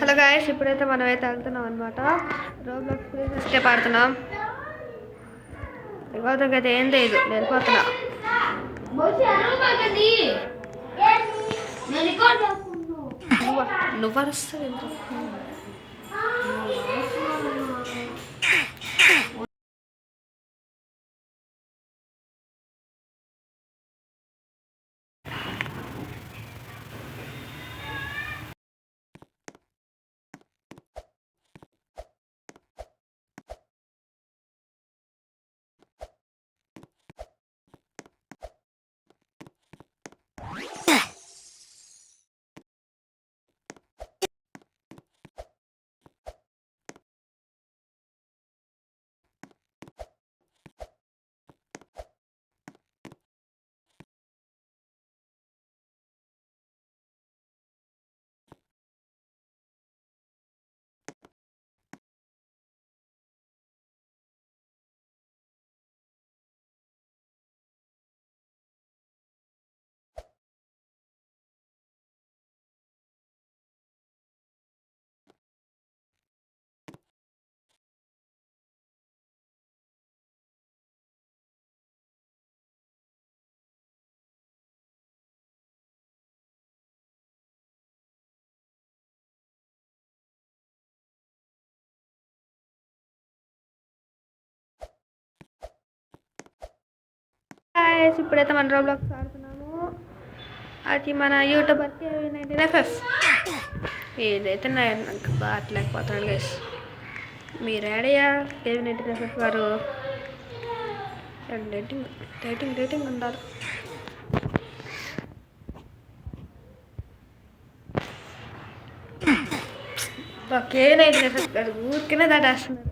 Hello guys, ఇప్పుడైతే మనమైతే వెళ్తున్నాం అనమాట. రోబ్లాక్స్ గురించి పాడుతున్నాం. గౌతమ్ అయితే ఏం లేదు, నేను వెళ్ళిపోతున్నా. నువ్వు అరుస్తావు. ఇప్పుడైతే మన రోబ్లాక్స్ ఆడుతున్నాము. అది మన యూట్యూబర్ KV19FF. ఏదైతే నాకు బాట్లేకపోతున్నాను గైస్. మీరు ఏడయ్యా KV19FF గారు? డేటింగ్ ఉండాలి. KV19FF గారు ఊరికనే దాటేస్తున్నారు.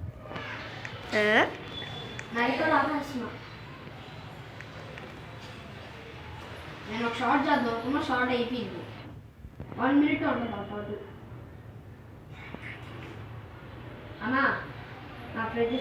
నేను ఒక షార్ట్ చేద్దాం అనుకున్నా, షార్ట్ అయిపోయింది. 1 minute ఉంటుంది ఆ షార్ట్. అన్నా నా ఫ్రెండ్